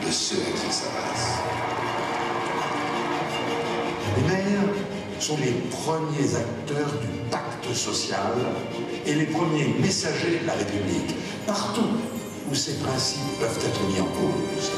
de ceux à qui il s'adresse. Les maires sont les premiers acteurs du pacte social et les premiers messagers de la République, partout où ces principes peuvent être mis en cause.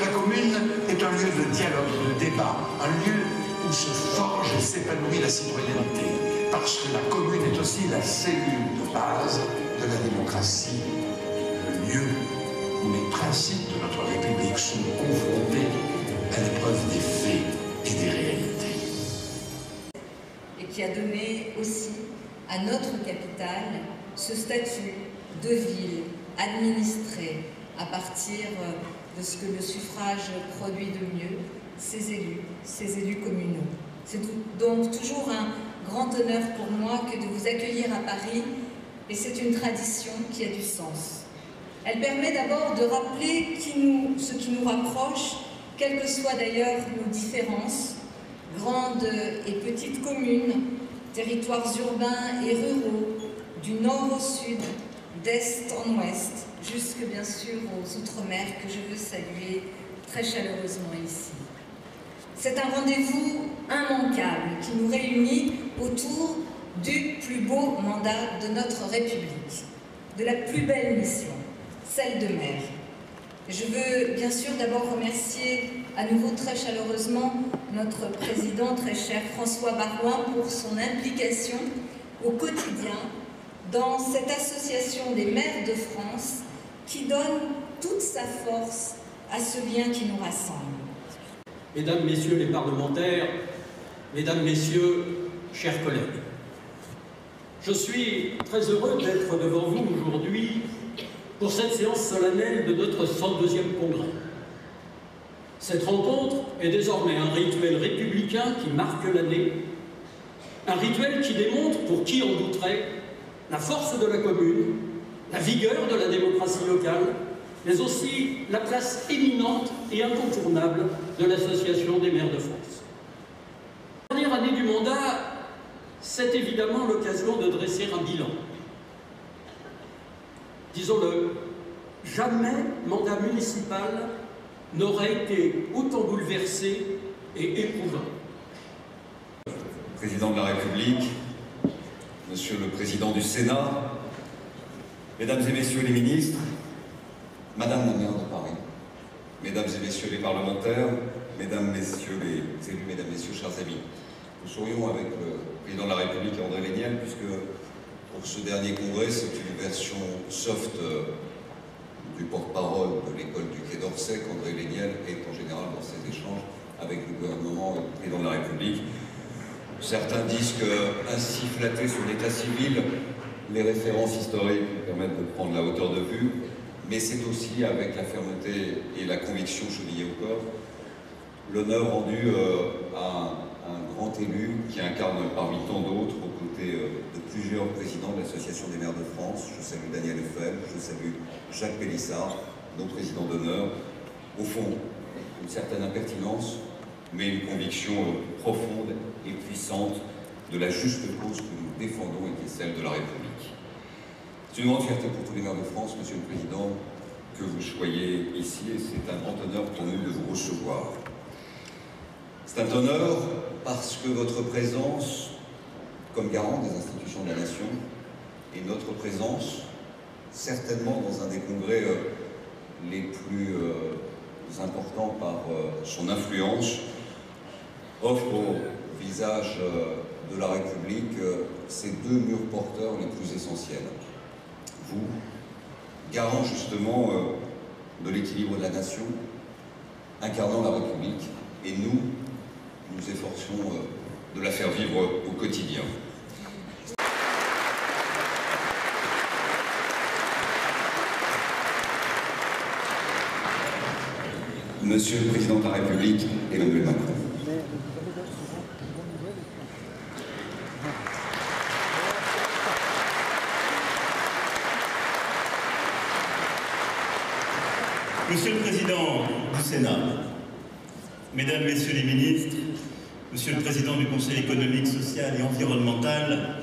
La commune est un lieu de dialogue, de débat, un lieu où se forge et s'épanouit la citoyenneté, parce que la commune est aussi la cellule de base de la démocratie, le lieu où les principes de notre République sont confrontés à l'épreuve des faits et des réalités. Et qui a donné aussi à notre capitale ce statut de ville administrée à partir de ce que le suffrage produit de mieux, ces élus communaux. C'est donc toujours un grand honneur pour moi que de vous accueillir à Paris, et c'est une tradition qui a du sens. Elle permet d'abord de rappeler ce qui nous rapproche, quelles que soient d'ailleurs nos différences, grandes et petites communes, territoires urbains et ruraux, du nord au sud, d'est en ouest, jusque bien sûr aux Outre-mer que je veux saluer très chaleureusement ici. C'est un rendez-vous immanquable qui nous réunit autour du plus beau mandat de notre République, de la plus belle mission, celle de maire. Je veux bien sûr d'abord remercier à nouveau très chaleureusement notre président très cher François Baroin pour son implication au quotidien dans cette association des maires de France qui donne toute sa force à ce lien qui nous rassemble. Mesdames, Messieurs les parlementaires, Mesdames, Messieurs, chers collègues, je suis très heureux d'être devant vous aujourd'hui pour cette séance solennelle de notre 102e congrès. Cette rencontre est désormais un rituel républicain qui marque l'année, un rituel qui démontre, pour qui en douterait, la force de la commune, la vigueur de la démocratie locale, mais aussi la place éminente et incontournable de l'Association des maires de France. La dernière année du mandat, c'est évidemment l'occasion de dresser un bilan. Disons-le, jamais mandat municipal n'aurait été autant bouleversé et éprouvant. Président de la République, Monsieur le Président du Sénat, Mesdames et Messieurs les ministres, Madame la maire de Paris, Mesdames et Messieurs les parlementaires, Mesdames, Messieurs les élus, Mesdames, Messieurs, chers amis, nous sourions avec le Président de la République, André Léniel, puisque pour ce dernier congrès, c'est une version soft du porte-parole de l'école du Quai d'Orsay qu'André Léniel est en général dans ses échanges avec le gouvernement et le Président de la République. Certains disent qu'ainsi flattés sur l'état civil, les références historiques nous permettent de prendre la hauteur de vue, mais c'est aussi avec la fermeté et la conviction chevillée au corps l'honneur rendu à un grand élu qui incarne parmi tant d'autres, aux côtés de plusieurs présidents de l'Association des maires de France. Je salue Daniel Lefebvre, je salue Jacques Pélissard, nos présidents d'honneur. Au fond, une certaine impertinence, mais une conviction profonde et puissante de la juste cause que nous défendons et qui est celle de la République. C'est une grande fierté pour tous les maires de France, Monsieur le Président, que vous soyez ici, et c'est un grand honneur pour nous de vous recevoir. C'est un honneur parce que votre présence, comme garant des institutions de la nation, et notre présence, certainement dans un des congrès les plus importants par son influence, offre au visage de la République ces deux murs porteurs les plus essentiels. Vous, garant justement de l'équilibre de la nation, incarnant la République, et nous efforçons de la faire vivre au quotidien. Monsieur le Président de la République, Emmanuel Macron. Monsieur le Président du Sénat, Mesdames, Messieurs les ministres, Monsieur le Président du Conseil économique, social et environnemental,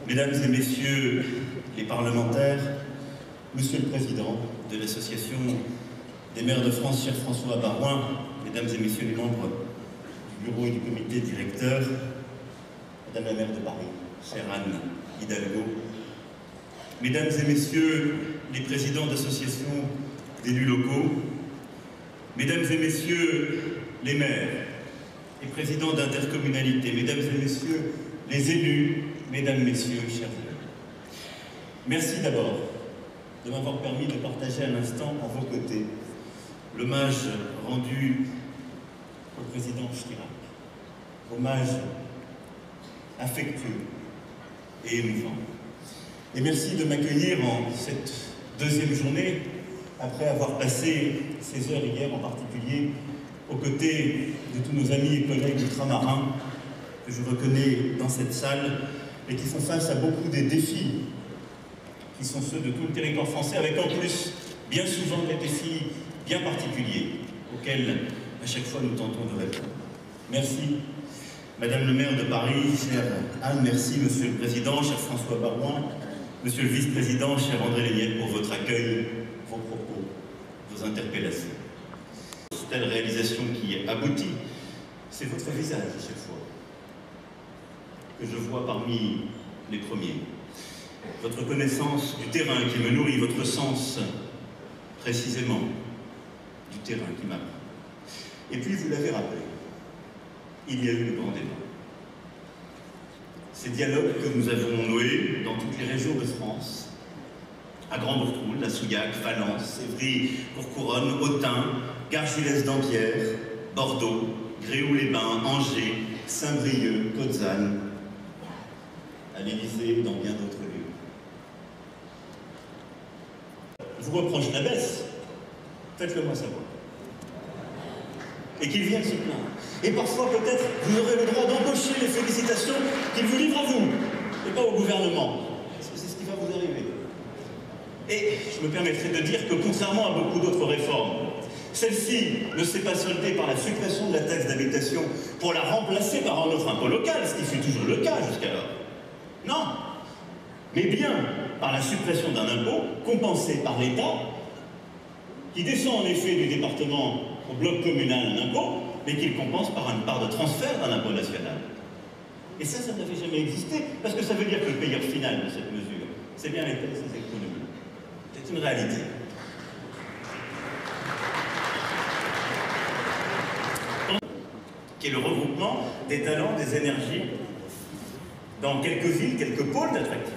Mesdames et Messieurs les parlementaires, Monsieur le Président de l'Association des maires de France, cher François Baroin, Mesdames et Messieurs les membres du bureau et du comité directeur, Madame la maire de Paris, chère Anne Hidalgo, Mesdames et Messieurs les présidents d'associations d'élus locaux, Mesdames et Messieurs les maires et présidents d'intercommunalités, Mesdames et Messieurs les élus, Mesdames, Messieurs, chers amis. Merci d'abord de m'avoir permis de partager à l'instant à vos côtés l'hommage rendu au président Chirac, hommage affectueux et émouvant. Et merci de m'accueillir en cette deuxième journée, après avoir passé ces heures hier en particulier, aux côtés de tous nos amis et collègues ultramarins que je reconnais dans cette salle et qui font face à beaucoup des défis qui sont ceux de tout le territoire français, avec en plus bien souvent des défis bien particuliers auxquels à chaque fois nous tentons de répondre. Merci Madame le maire de Paris, chère Anne, merci Monsieur le Président, cher François Baroin, Monsieur le Vice-président, cher André Léniette, pour votre accueil, vos propos, vos interpellations. Cette telle réalisation qui aboutit, c'est votre visage à chaque fois que je vois parmi les premiers. Votre connaissance du terrain qui me nourrit, votre sens précisément du terrain qui m'apprend. Et puis vous l'avez rappelé, il y a eu le grand débat. Ces dialogues que nous avons noués dans toutes les régions de France, à Grand-Bourtroul, à Souillac, Valence, Évry, Courcouronnes, Autun, Gargilès-Dampierre, Bordeaux, Gréoux-les-Bains, Angers, Saint-Brieuc, Cozzanne, à l'Élysée et dans bien d'autres lieux. Je vous reproche la baisse, faites-le moi savoir. Et qu'ils viennent se plaindre. Et parfois, peut-être, vous aurez le droit d'embaucher les félicitations qu'ils vous livrent à vous, et pas au gouvernement. Parce que c'est ce qui va vous arriver. Et je me permettrai de dire que, contrairement à beaucoup d'autres réformes, celle-ci ne s'est pas soldée par la suppression de la taxe d'habitation pour la remplacer par un autre impôt local, ce qui fut toujours le cas jusqu'alors. Non, mais bien par la suppression d'un impôt compensé par l'État, qui descend en effet du département au bloc communal un impôt, mais qu'il compense par une part de transfert d'un impôt national. Et ça n'avait jamais existé, parce que ça veut dire que le payeur final de cette mesure, c'est bien l'État et ses économies. C'est une réalité. Qui est le regroupement des talents, des énergies, dans quelques villes, quelques pôles d'attractivité,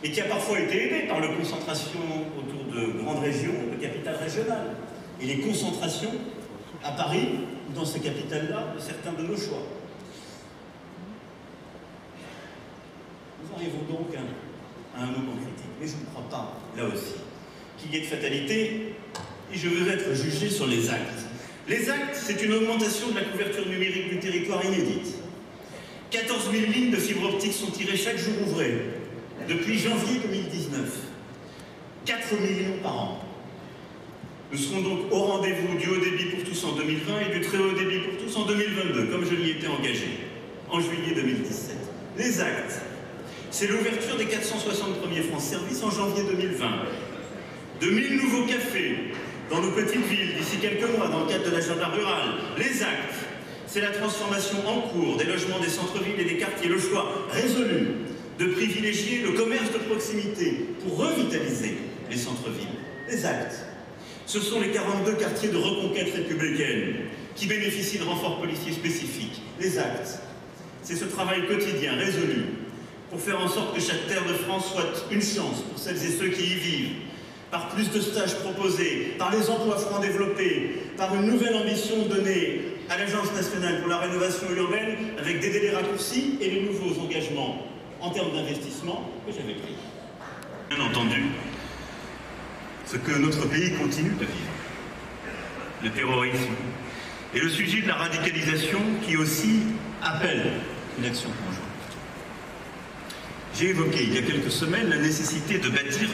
et qui a parfois été aidé par la concentration autour de grandes régions, de capitales régionales, et les concentrations à Paris, ou dans ces capitales-là, de certains de nos choix. Nous arrivons donc à un moment critique, mais je ne crois pas, là aussi, qu'il y ait de fatalité, et je veux être jugé sur les actes. Les actes, c'est une augmentation de la couverture numérique du territoire inédite. 14 000 lignes de fibre optique sont tirées chaque jour ouvré, depuis janvier 2019. 4 millions par an. Nous serons donc au rendez-vous du haut débit pour tous en 2020 et du très haut débit pour tous en 2022, comme je l'y étais engagé, en juillet 2017. Les actes, c'est l'ouverture des 460 premiers France Service en janvier 2020. 2000 nouveaux cafés dans nos petites villes d'ici quelques mois dans le cadre de l'agenda rural. Les actes, c'est la transformation en cours des logements des centres-villes et des quartiers, le choix résolu de privilégier le commerce de proximité pour revitaliser les centres-villes. Les actes, ce sont les 42 quartiers de reconquête républicaine qui bénéficient de renforts policiers spécifiques. Les actes, c'est ce travail quotidien résolu pour faire en sorte que chaque terre de France soit une chance pour celles et ceux qui y vivent, par plus de stages proposés, par les emplois francs développés, par une nouvelle ambition donnée à l'Agence nationale pour la rénovation urbaine avec des délais raccourcis et les nouveaux engagements en termes d'investissement que j'avais pris. Bien entendu, ce que notre pays continue de vivre, le terrorisme et le sujet de la radicalisation qui aussi appelle une action conjointe. J'ai évoqué il y a quelques semaines la nécessité de bâtir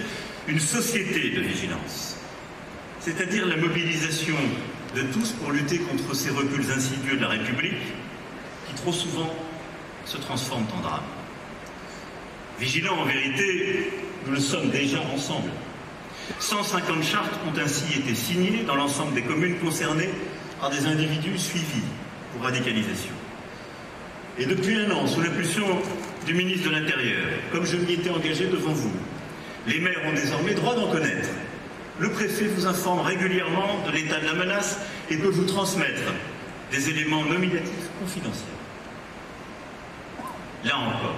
une société de vigilance, c'est-à-dire la mobilisation de tous pour lutter contre ces reculs insidieux de la République qui trop souvent se transforment en drame. Vigilants en vérité, nous le sommes déjà ensemble, 150 chartes ont ainsi été signées dans l'ensemble des communes concernées par des individus suivis pour radicalisation. Et depuis un an, sous l'impulsion du ministre de l'Intérieur, comme je m'y étais engagé devant vous, les maires ont désormais droit d'en connaître. Le préfet vous informe régulièrement de l'état de la menace et peut vous transmettre des éléments nominatifs confidentiels. Là encore,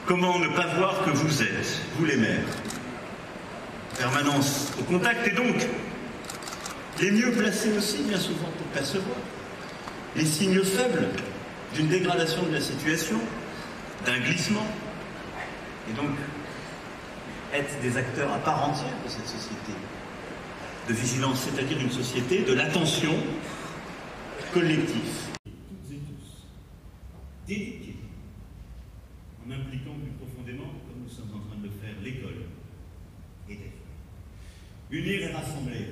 comment ne pas voir que vous êtes, vous les maires, permanence au contact et donc les mieux placés aussi, bien souvent, pour percevoir les signes faibles d'une dégradation de la situation, d'un glissement, et donc être des acteurs à part entière de cette société de vigilance, c'est-à-dire une société de l'attention collective. Toutes et tous, dédiés, en impliquant plus profondément, comme nous sommes en train de le faire, l'école et les femmes. Unir et rassembler,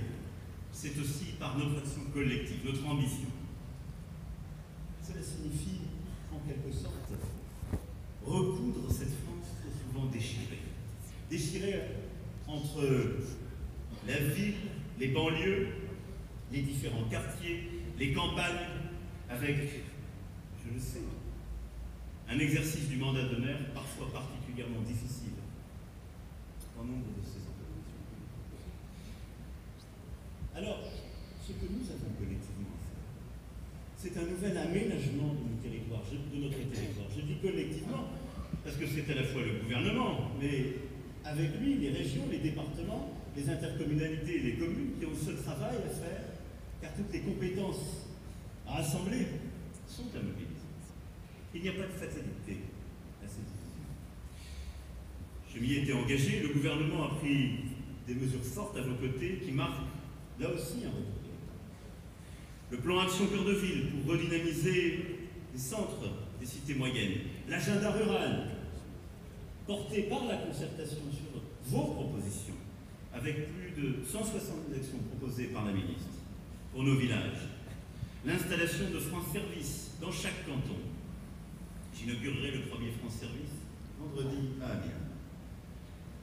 c'est aussi par notre action collective, notre ambition. Cela signifie, en quelque sorte, recoudre cette France trop souvent déchirée. Déchirée entre la ville, les banlieues, les différents quartiers, les campagnes, avec, je le sais, un exercice du mandat de maire parfois particulièrement difficile en nombre de ces organisations. Alors, ce que nous avons collectivement à faire, c'est un nouvel aménagement de notre territoire. Je dis collectivement, parce que c'est à la fois le gouvernement, mais avec lui, les régions, les départements, les intercommunalités et les communes qui ont ce travail à faire, car toutes les compétences à assembler sont à mobiliser. Il n'y a pas de fatalité à cette décision. Je m'y étais engagé, le gouvernement a pris des mesures fortes à vos côtés qui marquent là aussi un retour. Le plan Action Cœur de Ville pour redynamiser les centres des cités moyennes, l'agenda rural porté par la concertation sur vos propositions, avec plus de 170 actions proposées par la ministre pour nos villages, l'installation de France Service dans chaque canton. J'inaugurerai le premier France Service vendredi à Amiens.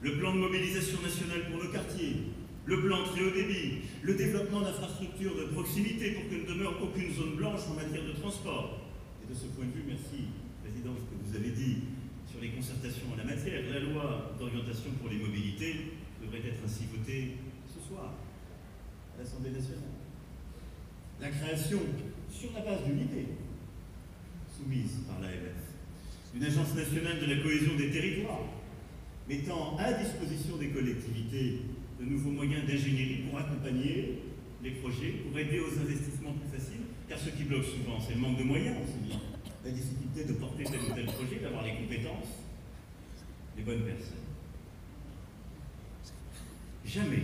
Le plan de mobilisation nationale pour nos quartiers, le plan très haut débit, le développement d'infrastructures de proximité pour que ne demeure aucune zone blanche en matière de transport. Et de ce point de vue, merci, Président, ce que vous avez dit sur les concertations en la matière. La loi d'orientation pour les mobilités devrait être ainsi votée ce soir à l'Assemblée nationale. La création, sur la base d'une idée soumise par l'AMF, d'une agence nationale de la cohésion des territoires, mettant à disposition des collectivités de nouveaux moyens d'ingénierie pour accompagner les projets, pour aider aux investissements plus faciles, car ce qui bloque souvent, c'est le manque de moyens aussi bien, la difficulté de porter tel ou tel projet, d'avoir les compétences, les bonnes personnes. Jamais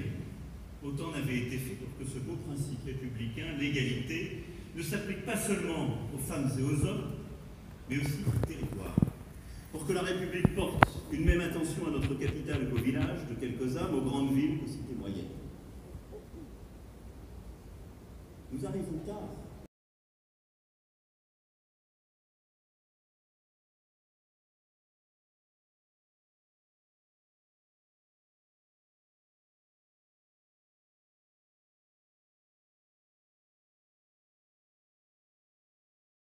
autant n'avait été fait pour que ce beau principe républicain, l'égalité, ne s'applique pas seulement aux femmes et aux hommes, mais aussi au territoire. Pour que la République porte une même attention à notre capitale qu'aux villages, de quelques âmes, aux grandes villes, aux cités moyennes. Nous arrivons tard